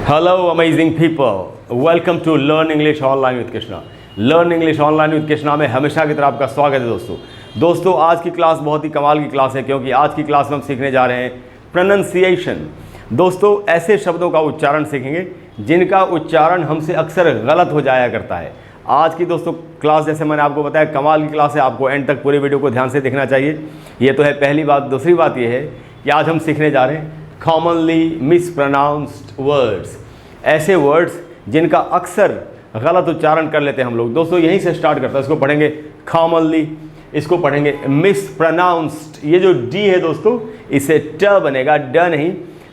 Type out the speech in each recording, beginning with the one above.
Hello amazing people, welcome to learn English online with Krishna. Learn English online with Krishna में हमेशा की तरह आपका स्वागत है। दोस्तों आज की क्लास बहुत ही कमाल की क्लास है, क्योंकि आज की क्लास में हम सीखने जा रहे हैं प्रोनंसिएशन। दोस्तों ऐसे शब्दों का उच्चारण सीखेंगे जिनका उच्चारण हमसे अक्सर गलत हो जाया करता है। आज की दोस्तों क्लास, जैसे मैंने आपको बताया, कमाल की क्लास है। आपको एंड तक पूरे वीडियो को ध्यान से देखना चाहिए। ये तो है पहली बात। दूसरी बात ये है कि आज हम सीखने जा रहे हैं कॉमनली मिसप्रोनाउंस्ड वर्ड्स, ऐसे वर्ड्स जिनका अक्सर गलत उच्चारण कर लेते हैं हम लोग। दोस्तों यहीं से स्टार्ट करता है। इसको पढ़ेंगे कॉमनली, इसको पढ़ेंगे मिसप्रोनाउंस्ड। ये जो डी है दोस्तों, इसे ट बनेगा, ड नहीं।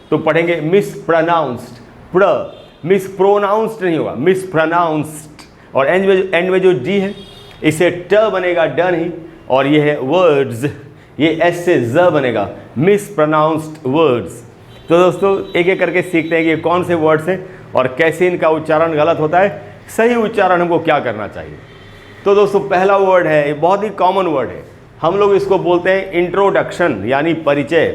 तो पढ़ेंगे मिसप्रोनाउंस्ड, प्र, मिसप्रोनाउंस्ड नहीं होगा, मिसप्रोनाउंस्ड। और एंड में जो डी है, इसे ट बनेगा, ड नहीं। और ये है वर्ड्स, ये एस से ज बनेगा, मिसप्रोनाउंस्ड वर्ड्स। तो दोस्तों एक एक करके सीखते हैं कि ये कौन से वर्ड्स हैं और कैसे इनका उच्चारण गलत होता है, सही उच्चारण हमको क्या करना चाहिए। तो दोस्तों पहला वर्ड है, बहुत ही कॉमन वर्ड है, हम लोग इसको बोलते हैं इंट्रोडक्शन, यानी परिचय।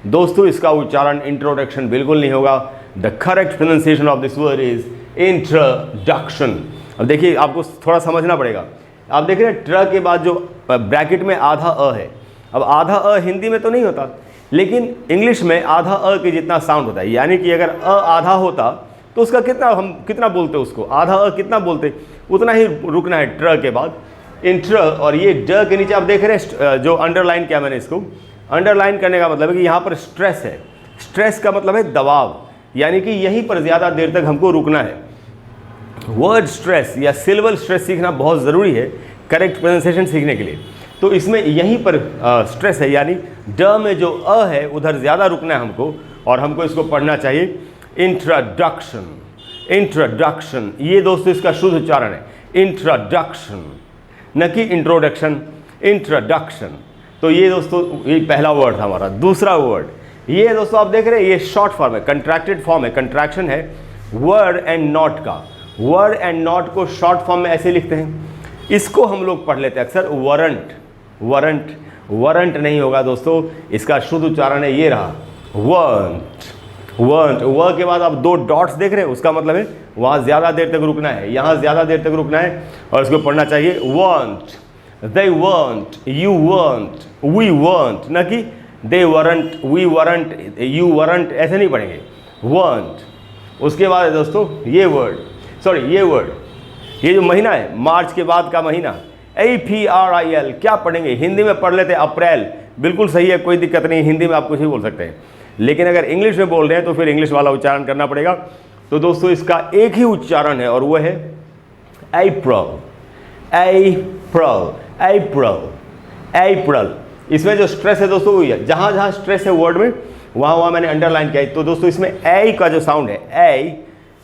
दोस्तों इसका उच्चारण इंट्रोडक्शन बिल्कुल नहीं होगा। The correct pronunciation of this word is introduction. अब देखिए, आपको थोड़ा समझना पड़ेगा। आप देख रहे हैं ट्र के बाद जो ब्रैकेट में आधा अ है। अब आधा अ हिंदी में तो नहीं होता, लेकिन इंग्लिश में आधा अ के जितना साउंड होता है। यानी कि अगर अ आधा होता तो उसका हम कितना बोलते, उसको आधा अ कितना बोलते, उतना ही रुकना है ट्र के बाद, इंट्र। और ये ड के नीचे आप देख रहे हैं जो अंडरलाइन किया मैंने, इसको अंडरलाइन करने का मतलब है कि यहाँ पर स्ट्रेस है। स्ट्रेस का मतलब है दबाव, यानी कि यहीं पर ज़्यादा देर तक हमको रुकना है। वर्ड स्ट्रेस या सिलेबल स्ट्रेस सीखना बहुत ज़रूरी है करेक्ट प्रोनाउंसिएशन सीखने के लिए। तो इसमें यहीं पर स्ट्रेस है, यानी ड में जो अ है उधर ज़्यादा रुकना है हमको, और हमको इसको पढ़ना चाहिए इंट्रोडक्शन। इंट्रोडक्शन, ये दोस्तों इसका शुद्ध उच्चारण है इंट्रोडक्शन, न कि इंट्रोडक्शन, इंट्रोडक्शन। तो ये दोस्तों ये पहला वर्ड था हमारा। दूसरा वर्ड, ये दोस्तों आप देख रहे हैं, ये शॉर्ट फॉर्म है, कंट्रैक्टेड फॉर्म है, कंट्रैक्शन है वर्ड एंड नॉट का। वर्ड एंड नॉट को शॉर्ट फॉर्म में ऐसे लिखते हैं, इसको हम लोग पढ़ लेते हैं अक्सर वरंट। वरंट, वरंट नहीं होगा दोस्तों, इसका शुद्ध उच्चारण है ये रहा वंट, वंट। व के बाद आप दो डॉट्स देख रहे हैं, उसका मतलब है वहाँ ज़्यादा देर तक रुकना है, यहाँ ज़्यादा देर तक रुकना है, और इसको पढ़ना चाहिए want, they want, you want, we want, न कि they warrant, we warrant, you warrant, ऐसे नहीं पढ़ेंगे, वंट। उसके बाद है दोस्तों ये वर्ड, ये वर्ड, ये जो महीना है, मार्च के बाद का महीना, APRIL, क्या पढ़ेंगे? हिंदी में पढ़ लेते हैं अप्रैल, बिल्कुल सही है, कोई दिक्कत नहीं, हिंदी में आप कुछ भी बोल सकते हैं। लेकिन अगर इंग्लिश में बोल रहे हैं तो फिर इंग्लिश वाला उच्चारण करना पड़ेगा। तो दोस्तों इसका एक ही उच्चारण है, और वो है अप्रैल, अप्रैल, अप्रैल, अप्रैल। इसमें जो स्ट्रेस है दोस्तों वही है, जहाँ जहाँ स्ट्रेस है वर्ड में वहाँ मैंने अंडरलाइन किया है। तो दोस्तों इसमें ए का जो साउंड है,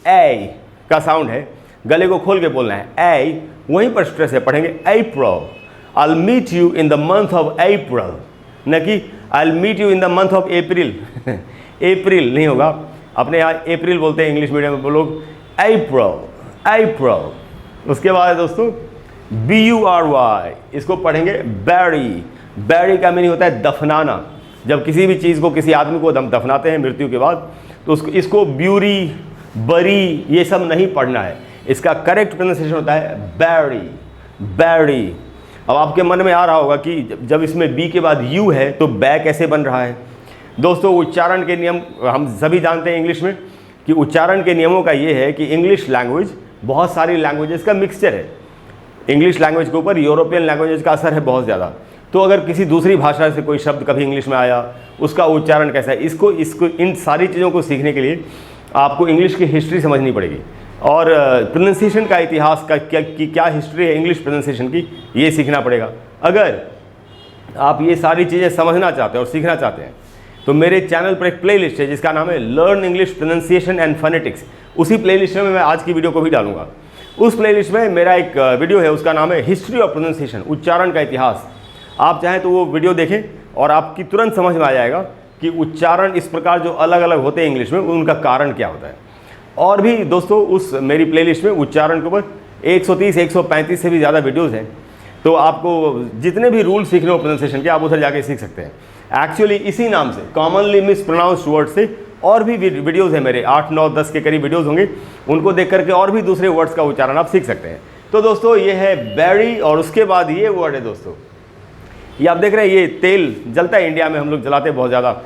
ए का साउंड है, गले को खोल के बोलना है, ए, वहीं पर स्ट्रेस है। पढ़ेंगे April, I will meet you in the month of April, न कि I will meet you in the month of April. अप्रैल नहीं होगा, अपने यहाँ अप्रैल बोलते हैं इंग्लिश मीडियम में लोग, अप्रैल, अप्रैल। उसके बाद दोस्तों BURY, इसको पढ़ेंगे बैरी। बैरी का मीनिंग होता है दफनाना। जब किसी भी चीज़ को, किसी आदमी को दफनाते हैं मृत्यु के बाद, तो इसको ब्यूरी, बरी, ये सब नहीं पढ़ना है। इसका करेक्ट प्रोनाउंसिएशन होता है बैरी, बैरी। अब आपके मन में आ रहा होगा कि जब इसमें बी के बाद यू है तो बै कैसे बन रहा है। दोस्तों उच्चारण के नियम हम सभी जानते हैं इंग्लिश में, कि उच्चारण के नियमों का ये है कि इंग्लिश लैंग्वेज बहुत सारी लैंग्वेजेस का मिक्सचर है। इंग्लिश लैंग्वेज के ऊपर यूरोपियन लैंग्वेजेस का असर है बहुत ज़्यादा। तो अगर किसी दूसरी भाषा से कोई शब्द कभी इंग्लिश में आया, उसका उच्चारण कैसा है, इसको इन सारी चीज़ों को सीखने के लिए आपको इंग्लिश की हिस्ट्री समझनी पड़ेगी, और प्रोनाउंसिएशन का इतिहास का क्या हिस्ट्री है इंग्लिश प्रोनाउंसिएशन की, ये सीखना पड़ेगा। अगर आप ये सारी चीज़ें समझना चाहते हैं और सीखना चाहते हैं तो मेरे चैनल पर एक प्लेलिस्ट है जिसका नाम है learn English pronunciation and phonetics. उसी प्लेलिस्ट में मैं आज की वीडियो को भी डालूंगा। उस प्लेलिस्ट में मेरा एक वीडियो है, उसका नाम है हिस्ट्री ऑफ प्रोनाउंसिएशन, उच्चारण का इतिहास। आप चाहें तो वो वीडियो देखें और आपकी तुरंत समझ में आ जाएगा कि उच्चारण इस प्रकार जो अलग अलग होते हैं इंग्लिश में, उनका कारण क्या होता है। और भी दोस्तों उस मेरी प्लेलिस्ट में उच्चारण के ऊपर 130 135 से भी ज़्यादा वीडियोस हैं। तो आपको जितने भी रूल सीखने हो प्रोनाउंसिएशन के, आप उधर जाके सीख सकते हैं। एक्चुअली इसी नाम से, कॉमनली मिसप्रोनाउंस्ड वर्ड से और भी वीडियोज़ हैं मेरे, 8, 9, 10 के करीब वीडियोज़ होंगे, उनको देख करके और भी दूसरे वर्ड्स का उच्चारण आप सीख सकते हैं। तो दोस्तों ये है बेरी, और उसके बाद ये वर्ड है दोस्तों, ये आप देख रहे हैं, ये तेल जलता है इंडिया में, हम लोग जलाते हैं बहुत ज़्यादा,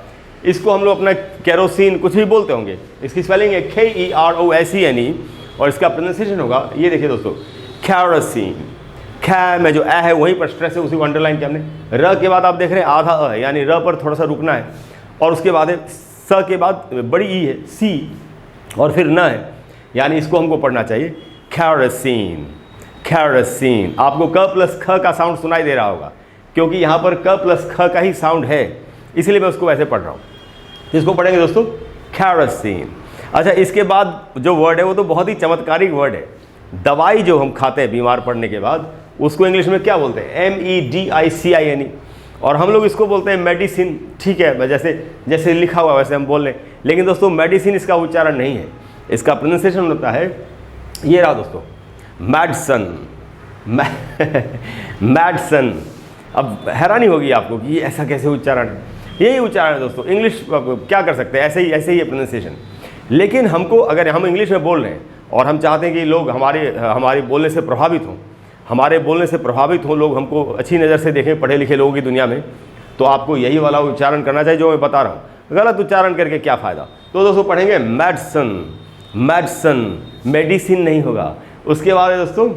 इसको हम लोग अपना केरोसिन कुछ भी बोलते होंगे। इसकी स्पेलिंग है KEROSENE और इसका प्रोनाउंसिएशन होगा, ये देखिए दोस्तों, कैरोसिन। ख में जो ए है वहीं पर स्ट्रेस है, उसी को अंडरलाइन किया हमने। र के बाद आप देख रहे हैं आधा अ है, यानी र पर थोड़ा सा रुकना है, और उसके बाद है स के बाद बड़ी ई है सी, और फिर न है, यानी इसको हमको पढ़ना चाहिए कैरोसिन। कैरोसिन। आपको क प्लस ख का साउंड सुनाई दे रहा होगा, क्योंकि यहाँ पर क प्लस ख का ही साउंड है, इसलिए मैं उसको वैसे पढ़ रहा हूँ। इसको पढ़ेंगे दोस्तों कैरोसिन। अच्छा, इसके बाद जो वर्ड है वो तो बहुत ही चमत्कारिक वर्ड है। दवाई जो हम खाते हैं बीमार पड़ने के बाद, उसको इंग्लिश में क्या बोलते हैं? MEDICINE, और हम लोग इसको बोलते हैं मेडिसिन। ठीक है, जैसे जैसे लिखा हुआ वैसे हम बोल रहे हैं, लेकिन दोस्तों मेडिसिन इसका उच्चारण नहीं है, इसका प्रोनाउंसिएशन होता है, ये रहा दोस्तों, मेडिसन। मेडिसन। अब हैरानी होगी आपको कि ये ऐसा कैसे उच्चारण है, यही उच्चारण है दोस्तों। इंग्लिश क्या कर सकते हैं, ऐसे ही है प्रोनाउंसिएशन। लेकिन हमको, अगर हम इंग्लिश में बोल रहे हैं और हम चाहते हैं कि लोग हमारे बोलने से प्रभावित हों, लोग हमको अच्छी नज़र से देखें पढ़े लिखे लोगों की दुनिया में, तो आपको यही वाला उच्चारण करना चाहिए जो मैं बता रहा हूँ। गलत उच्चारण करके क्या फ़ायदा। तो दोस्तों पढ़ेंगे मेडिसन। मेडिसन, मेडिसिन नहीं होगा। उसके बाद है दोस्तों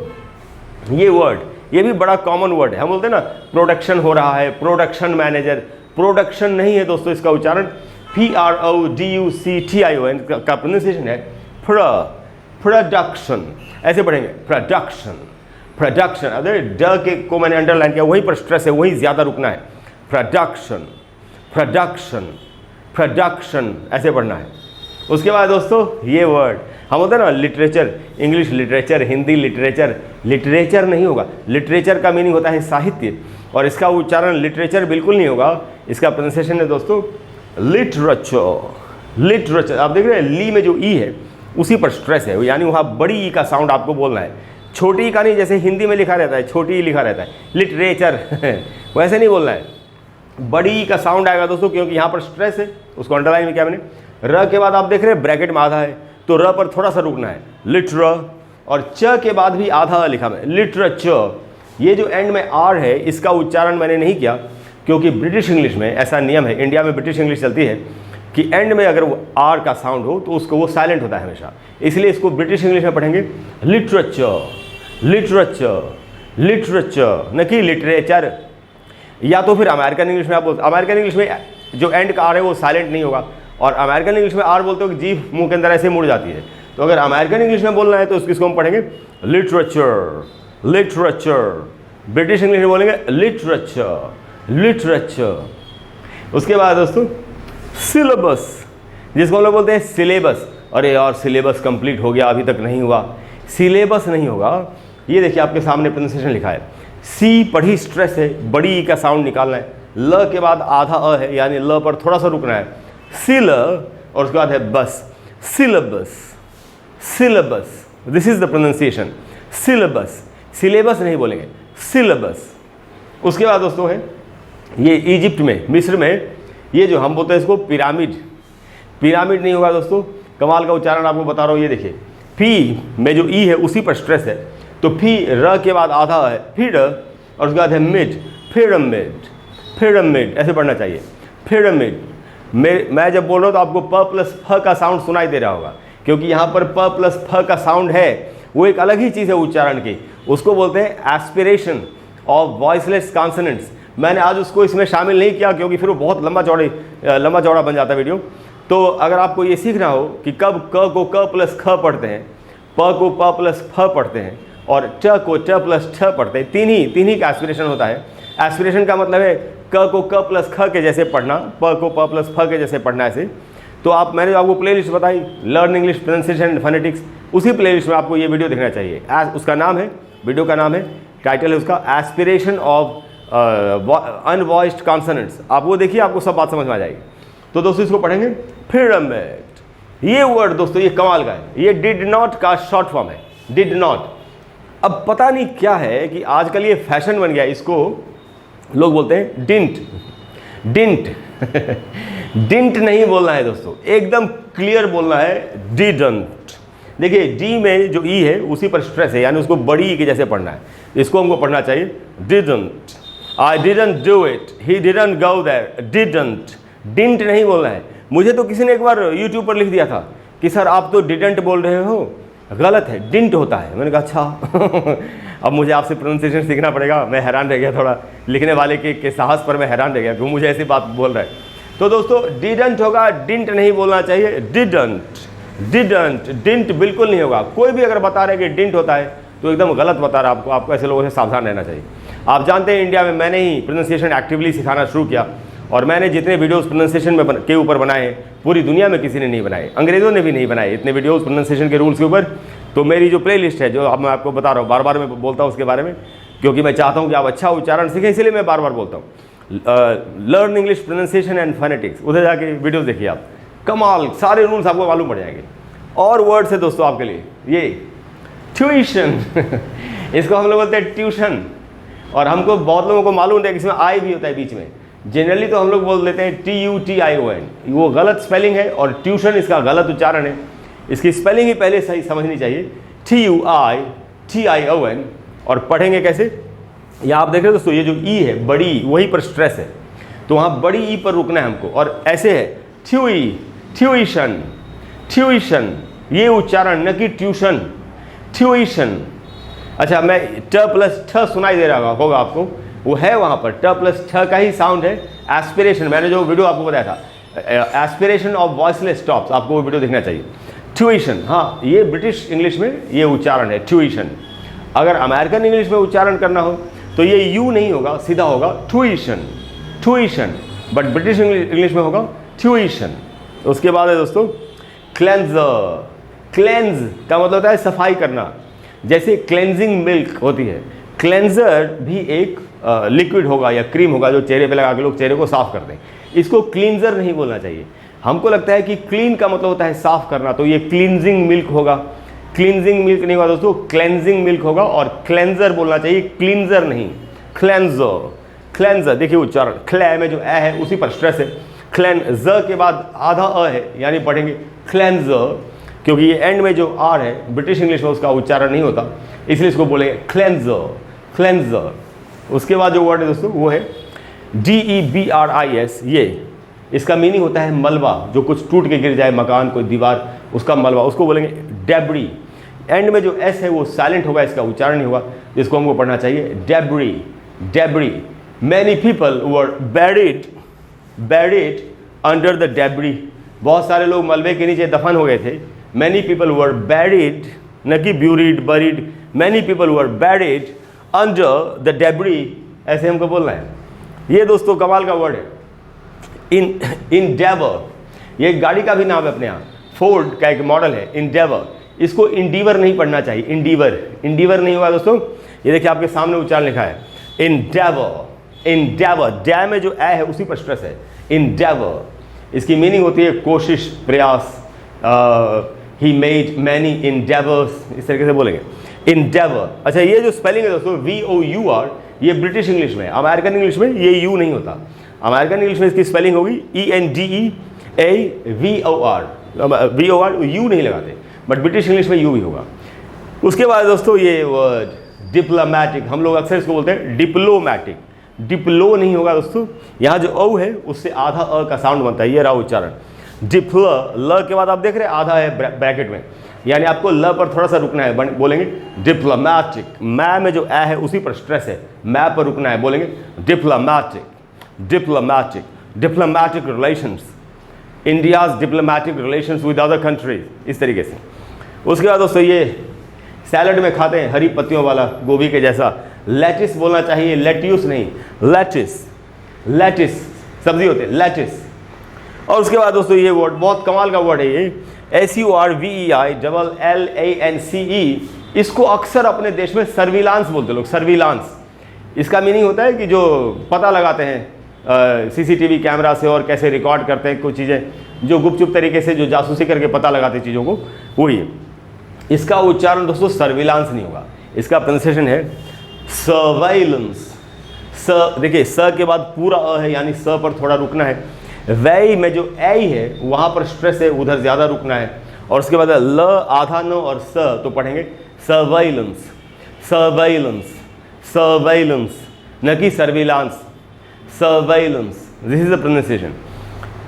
ये वर्ड, ये भी बड़ा कॉमन वर्ड है। हम बोलते हैं ना प्रोडक्शन हो रहा है, प्रोडक्शन मैनेजर, प्रोडक्शन नहीं है दोस्तों, इसका उच्चारण PRODUCTION का प्रोनाउंसिएशन है प्रोडक्शन। ऐसे पढ़ेंगे प्रोडक्शन। प्रोडक्शन, अरे ड के को मैंने अंडरलाइन किया, वहीं पर स्ट्रेस है, वहीं ज़्यादा रुकना है। प्रोडक्शन, प्रोडक्शन, प्रोडक्शन, ऐसे पढ़ना है। उसके बाद दोस्तों ये वर्ड, हम होते हैं ना literature, English literature, Hindi literature, literature नहीं होगा। लिटरेचर का मीनिंग होता है साहित्य, और इसका उच्चारण लिटरेचर बिल्कुल नहीं होगा। इसका प्रोनाउंसिएशन है दोस्तों लिटरेचर। लिटरेचर, आप देख रहे हैं ली में जो ई है उसी पर स्ट्रेस है, यानी वहाँ बड़ी ई का साउंड आपको बोलना है, छोटी ई का नहीं। जैसे हिंदी में लिखा रहता है छोटी ई लिखा रहता है लिटरेचर वैसे नहीं बोलना है, बड़ी ई का साउंड आएगा दोस्तों, क्योंकि यहाँ पर स्ट्रेस है। उसको अंडरलाइन में किया मैंने। र के बाद आप देख रहे हैं ब्रैकेट में आधा है, तो र पर थोड़ा सा रुकना है, लिटर, और च के बाद भी आधा लिखा मैं, लिटरेचर। ये जो एंड में आर है, इसका उच्चारण मैंने नहीं किया, क्योंकि ब्रिटिश इंग्लिश में ऐसा नियम है, इंडिया में ब्रिटिश इंग्लिश चलती है कि एंड में अगर वो आर का साउंड हो तो उसको वो साइलेंट होता है हमेशा, इसलिए इसको ब्रिटिश इंग्लिश में पढ़ेंगे लिटरेचर। लिटरेचर, लिटरेचर, न कि लिटरेचर। या तो फिर अमेरिकन इंग्लिश में आप बोलते, अमेरिकन इंग्लिश में जो एंड का आर है वो साइलेंट नहीं होगा, और अमेरिकन इंग्लिश में आर बोलते हो कि जीभ मुंह के अंदर ऐसे मुड़ जाती है। तो अगर अमेरिकन इंग्लिश में बोलना है तो इसको हम पढ़ेंगे लिटरेचर। लिटरेचर। ब्रिटिश इंग्लिश में बोलेंगे लिटरेचर। लिटरेचर। उसके बाद दोस्तों सिलेबस, जिसको हम लोग बोलते हैं सिलेबस। अरे यार सिलेबस कंप्लीट हो गया, अभी तक नहीं हुआ, सिलेबस नहीं होगा। ये देखिए आपके सामने प्रोनाउंसिएशन लिखा है, सी पढ़ी स्ट्रेस है, बड़ी ई का साउंड निकालना है, ल के बाद आधा अ है, यानी ल पर थोड़ा सा रुकना है, सिल, और उसके बाद है बस, syllabus. Syllabus, this is the pronunciation, syllabus. Syllabus नहीं बोलेंगे, सिलेबस। उसके बाद दोस्तों है ये इजिप्ट में, मिस्र में, ये जो हम बोलते हैं इसको पिरामिड। पिरामिड नहीं होगा दोस्तों, कमाल का उच्चारण आपको बता रहा हूँ। ये देखिए पी में जो ई है उसी पर स्ट्रेस है, तो फी र के बाद आधा है, फिर, और उसके बाद है मिड, पिरामिड। पिरामिड ऐसे पढ़ना चाहिए, पिरामिड। मैं जब बोल रहा हूँ तो आपको प प्लस फ का साउंड सुनाई दे रहा होगा, क्योंकि यहाँ पर प प्लस फ का साउंड है, वो एक अलग ही चीज़ है उच्चारण की, उसको बोलते हैं एस्पिरेशन ऑफ वॉइसलेस कॉन्सोनेंट्स। मैंने आज उसको इसमें शामिल नहीं किया, क्योंकि फिर वो बहुत लंबा चौड़ा बन जाता है वीडियो। तो अगर आपको ये सीखना हो कि कब क को क प्लस ख पढ़ते हैं, प को प प्लस फ पढ़ते हैं, और ट को ट प्लस ठ पढ़ते हैं, तीन ही का एस्पिरेशन होता है। एस्पिरेशन का मतलब है क को क प्लस ख के जैसे पढ़ना, प को प प्लस फ के जैसे पढ़ना ऐसे। तो मैंने आपको प्लेलिस्ट बताई, learn English pronunciation and phonetics, उसी प्लेलिस्ट में आपको ये वीडियो देखना चाहिए। उसका नाम है, वीडियो का नाम है, टाइटल है उसका एस्पिरेशन ऑफ अनवॉइस्ड कॉन्सोनेंट्स। आप वो देखिए, आपको सब बात समझ में आ जाएगी। तो दोस्तों इसको पढ़ेंगे पिरामिड। ये वर्ड दोस्तों ये कमाल का है, ये डिड नॉट का शॉर्ट फॉर्म है, डिड नॉट। अब पता नहीं क्या है कि आजकल ये फैशन बन गया, इसको लोग बोलते हैं डिंट। डिंट डिंट नहीं बोलना है दोस्तों, एकदम क्लियर बोलना है, डिडंट। देखिए डी में जो ई है उसी पर स्ट्रेस है, यानी उसको बड़ी ई के जैसे पढ़ना है, इसको हमको पढ़ना चाहिए didn't. I didn't do it, he didn't go there, didn't. Dint नहीं बोलना है। मुझे तो किसी ने एक बार यूट्यूब पर लिख दिया था कि सर आप तो डिडंट बोल रहे हो, गलत है, डिंट होता है। मैंने कहा अच्छा अब मुझे आपसे प्रोनाउंसिएशन सीखना पड़ेगा। मैं हैरान रह गया, थोड़ा लिखने वाले के साहस पर मैं हैरान रह गया कि मुझे ऐसी बात बोल रहा है। तो दोस्तों डिडंट होगा, डिंट नहीं बोलना चाहिए, डिडंट। डिडंट, डिंट बिल्कुल नहीं होगा। कोई भी अगर बता रहे कि डिंट होता है तो एकदम गलत बता रहा है आपको। आपको ऐसे लोगों से सावधान रहना चाहिए। आप जानते हैं इंडिया में मैंने ही प्रोनाउंसिएशन एक्टिवली सिखाना शुरू किया, और मैंने जितने वीडियोस प्रोनाउंसिएशन में के ऊपर बनाए हैं पूरी दुनिया में किसी ने नहीं बनाए, अंग्रेज़ों ने भी नहीं बनाए इतने वीडियोस प्रोनाउंसिएशन के रूल्स के ऊपर। तो मेरी जो प्लेलिस्ट है, जो अब मैं आपको बता रहा हूँ, बार बार मैं बोलता हूँ उसके बारे में, क्योंकि मैं चाहता हूँ कि आप अच्छा उच्चारण सीखें, इसलिए मैं बार बार बोलता हूँ। Learn English pronunciation and phonetics, उधर जाके वीडियोस देखिए आप, कमाल, सारे रूल्स आपको मालूम पड़ जाएंगे। और वर्ड्स है दोस्तों आपके लिए, ये ट्यूशन इसको हम लोग बोलते हैं ट्यूशन, और हमको बहुत लोगों को मालूम है कि इसमें आई भी होता है बीच में। जनरली तो हम लोग बोल देते हैं TUTION, वो गलत स्पेलिंग है, और ट्यूशन इसका गलत उच्चारण है। इसकी स्पेलिंग ही पहले सही समझनी चाहिए, TUITION। और पढ़ेंगे कैसे, यहाँ आप देख रहे हो दोस्तों, ये जो ई है बड़ी, वहीं पर स्ट्रेस है, तो वहाँ बड़ी ई पर रुकना है हमको। और ऐसे है ट्यूशन, ट्यूशन, ये उच्चारण, न कि ट्यूशन, ट्यूशन। अच्छा, मैं ट प्लस ठ सुनाई दे रहा होगा आपको, वो है वहाँ पर ट प्लस ठ का ही साउंड है। एस्पिरेशन, मैंने जो वीडियो आपको बताया था, एस्पिरेशन ऑफ वॉइसलेस स्टॉप्स, आपको वो वीडियो देखना चाहिए। ट्यूशन, हाँ, ये ब्रिटिश इंग्लिश में ये उच्चारण है ट्यूशन। अगर अमेरिकन इंग्लिश में उच्चारण करना हो तो ये यू नहीं होगा, सीधा होगा tuition, tuition, but British English में होगा ट्यूशन। उसके बाद है दोस्तों क्लेंजर। क्लेंज का मतलब होता है सफाई करना, जैसे क्लेंजिंग मिल्क होती है, क्लेंजर भी एक लिक्विड होगा या क्रीम होगा जो चेहरे पे लगा के लोग चेहरे को साफ करते हैं। इसको क्लींजर नहीं बोलना चाहिए। हमको लगता है कि क्लीन का मतलब होता है साफ करना, तो ये क्लींजिंग मिल्क होगा। क्लींजिंग मिल्क नहीं होगा दोस्तों, क्लेंजिंग मिल्क होगा, और क्लेंजर बोलना चाहिए, क्लींजर नहीं, क्लेंजर। क्लेंजर देखिए उच्चारण, क्ले में जो ए है उसी पर स्ट्रेस है, क्लेंजर के बाद आधा अ है, यानी पढ़ेंगे क्लेंजर, क्योंकि ये एंड में जो आर है ब्रिटिश इंग्लिश में उसका उच्चारण नहीं होता, इसलिए इसको बोलेंगे क्लेंजर, क्लेंजर। उसके बाद जो वर्ड है दोस्तों वो है DEBRIS। ये इसका मीनिंग होता है मलबा, जो कुछ टूट के गिर जाए, मकान, कोई दीवार, उसका मलबा, उसको बोलेंगे डेब्री। एंड में जो एस है वो साइलेंट होगा, इसका उच्चारण नहीं होगा, जिसको हमको पढ़ना चाहिए debris, debris. Many people were buried under the debris. बहुत सारे लोग मलबे के नीचे दफन हो गए थे। मैनी पीपल वर buried, न कि buried, buried, many people were buried under the debris, ऐसे हमको बोलना है। ये दोस्तों कमाल का वर्ड है। इंडेवर, ये गाड़ी का भी नाम है अपने यहाँ, फोर्ड का एक मॉडल है इंडेवर। इसको इंडीवर नहीं पढ़ना चाहिए, इंडीवर, इंडीवर नहीं होगा दोस्तों। ये देखिए आपके सामने उच्चारण लिखा है इंडेवर, इंडेवर, डै में जो ए है उसी पर स्ट्रेस है, इंडेवर। इसकी मीनिंग होती है कोशिश, प्रयास। ही मेड मैनी इंडेवर्स, इस तरीके से बोलेंगे इंडेवर। अच्छा, ये जो स्पेलिंग है दोस्तों VOUR, ये ब्रिटिश इंग्लिश में, अमेरिकन इंग्लिश में ये यू नहीं होता। अमेरिकन इंग्लिश में इसकी स्पेलिंग होगी ENDEAVOR, यू नहीं लगाते, बट ब्रिटिश इंग्लिश में यू भी होगा। उसके बाद दोस्तों ये वर्ड डिप्लोमैटिक, हम लोग अक्सर इसको बोलते हैं डिप्लोमैटिक, डिप्लो नहीं होगा दोस्तों। यहाँ जो औ है उससे आधा अ का साउंड बनता है, ये रहा उच्चारण। डिप्ल, ल के बाद आप देख रहे हैं आधा है ब्रैकेट में, यानी आपको ल पर थोड़ा सा रुकना है, बोलेंगे डिप्लोमैटिक। मै में जो ए है उसी पर स्ट्रेस है, मै पर रुकना है, बोलेंगे diplomatic, diplomatic. Diplomatic relations, India's diplomatic relations with other countries, इस तरीके से। उसके बाद दोस्तों ये सैलड में खाते हैं हरी पत्तियों वाला, गोभी के जैसा, लेटिस बोलना चाहिए, लेट्यूस नहीं, लेटिस, लेटिस सब्जी होते हैं, लेटिस। और उसके बाद दोस्तों ये वर्ड बहुत कमाल का वर्ड है, ये SURVEILLANCE। इसको अक्सर अपने देश में सर्विलांस बोलते लोग, सर्विलांस। इसका मीनिंग होता है कि जो पता लगाते हैं CCTV कैमरा से, और कैसे रिकॉर्ड करते हैं कुछ चीज़ें, जो गुपचुप तरीके से जो जासूसी करके पता लगाते हैं चीज़ों को, वही है। इसका उच्चारण दोस्तों सर्विलांस नहीं होगा, इसका प्रोनाउंसिएशन है सर्वाइलेंस। स देखिए, स के बाद पूरा अ है, यानी स पर थोड़ा रुकना है। वही में जो ऐ है वहाँ पर स्ट्रेस है, उधर ज़्यादा रुकना है। और उसके बाद ल आधा न और स तो पढ़ेंगे सर्वाइलेंस, सर्वाइलेंस, सर्वाइलेंस, न कि surveillance, surveillance. This is the pronunciation.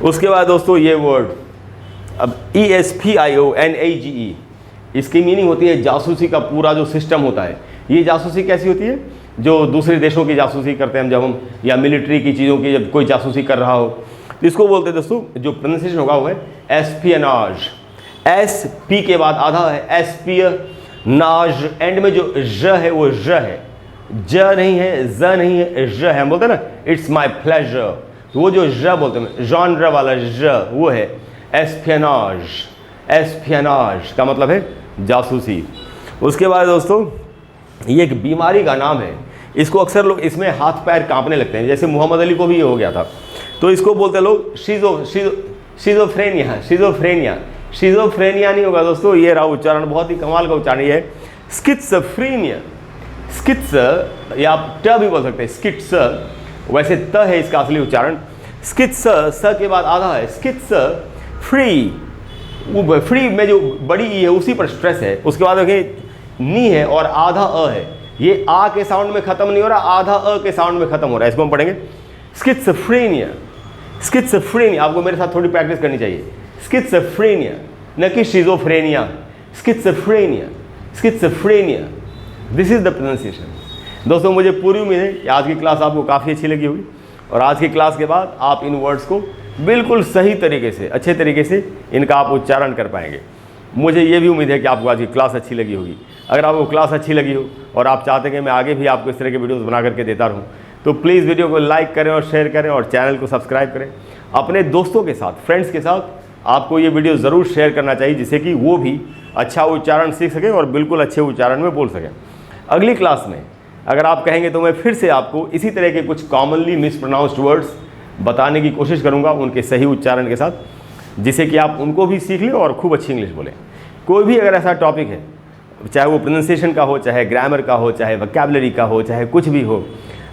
उसके बाद दोस्तों ये वर्ड अब ESPIONAGE, इसकी मीनिंग होती है जासूसी का पूरा जो सिस्टम होता है। ये जासूसी कैसी होती है? जो दूसरे देशों की जासूसी करते हैं जब हम, या मिलिट्री की चीज़ों की जब कोई जासूसी कर रहा हो, तो इसको बोलते हैं दोस्तों, जो प्रोनाउंसिएशन होगा वो है एस्पियनाज। SP के बाद आधा है एस्पियनाज, एंड में जो ज है वो ज है, ज नहीं है, ज नहीं है, ज है। हम बोलते हैं ना इट्स माई प्लेजर, तो वो जो ज बोलते हैं जॉनर वाला ज वो है एस्पियनाज। एस्पियनाज का मतलब है जासूसी। उसके बाद दोस्तों ये एक बीमारी का नाम है, इसको अक्सर लोग इसमें हाथ पैर कांपने लगते हैं, जैसे मोहम्मद अली को भी ये हो गया था, तो इसको बोलते लोग शिज़ोफ्रेनिया। शिज़ोफ्रेनिया, शिज़ोफ्रेनिया नहीं होगा दोस्तों, ये रहा उच्चारण, बहुत ही कमाल का उच्चारण ये है स्किट्सफ्रेनिया। स्किट्स या आप ट भी बोल सकते हैं, स्किट्स, वैसे त है इसका असली उच्चारण। स्किट्स, स के बाद आधा है स्किट्स फ्री, वो फ्री में जो बड़ी ई है उसी पर स्ट्रेस है। उसके बाद देखिए नी है और आधा अ है, ये आ के साउंड में खत्म नहीं हो रहा, आधा अ के साउंड में खत्म हो रहा है। इसको हम पढ़ेंगे स्किट्सफ्रेनिया। स्किट्सफ्रेनिया, आपको मेरे साथ थोड़ी प्रैक्टिस करनी चाहिए। स्किट्सफ्रेनिया, न कि schizophrenia, schizophrenia, schizophrenia. This is the pronunciation. दोस्तों मुझे पूरी उम्मीद है कि आज की क्लास आपको काफ़ी अच्छी लगी होगी, और आज की क्लास के बाद आप इन वर्ड्स को बिल्कुल सही तरीके से, अच्छे तरीके से इनका आप उच्चारण कर पाएंगे। मुझे ये भी उम्मीद है कि आपको आज की क्लास अच्छी लगी होगी। अगर आपको क्लास अच्छी लगी हो और आप चाहते हैं कि मैं आगे भी आपको इस तरह के वीडियोस बना करके देता रहूं, तो प्लीज़ वीडियो को लाइक करें और शेयर करें और चैनल को सब्सक्राइब करें। अपने दोस्तों के साथ, फ्रेंड्स के साथ आपको ये वीडियो ज़रूर शेयर करना चाहिए, जिससे कि वो भी अच्छा उच्चारण सीख सकें और बिल्कुल अच्छे उच्चारण में बोल सकें। अगली क्लास में अगर आप कहेंगे तो मैं फिर से आपको इसी तरह के कुछ कॉमनली मिसप्रोनाउंस्ड वर्ड्स बताने की कोशिश करूंगा उनके सही उच्चारण के साथ, जिससे कि आप उनको भी सीख लें और खूब अच्छी इंग्लिश बोलें। कोई भी अगर ऐसा टॉपिक है, चाहे वो प्रोनाउंसिएशन का हो, चाहे ग्रामर का हो, चाहे वोकैबुलरी का हो, चाहे कुछ भी हो,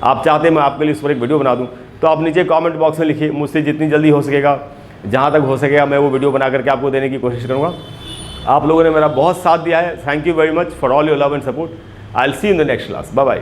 आप चाहते हैं मैं आपके लिए उस पर एक वीडियो बना दूं, तो आप नीचे कमेंट बॉक्स में लिखिए। मुझसे जितनी जल्दी हो सकेगा, जहां तक हो सकेगा, मैं वो वीडियो बना करके आपको देने की कोशिश करूँगा। आप लोगों ने मेरा बहुत साथ दिया है। Thank you very much for all your love and support. I will see you in the next class. Bye bye.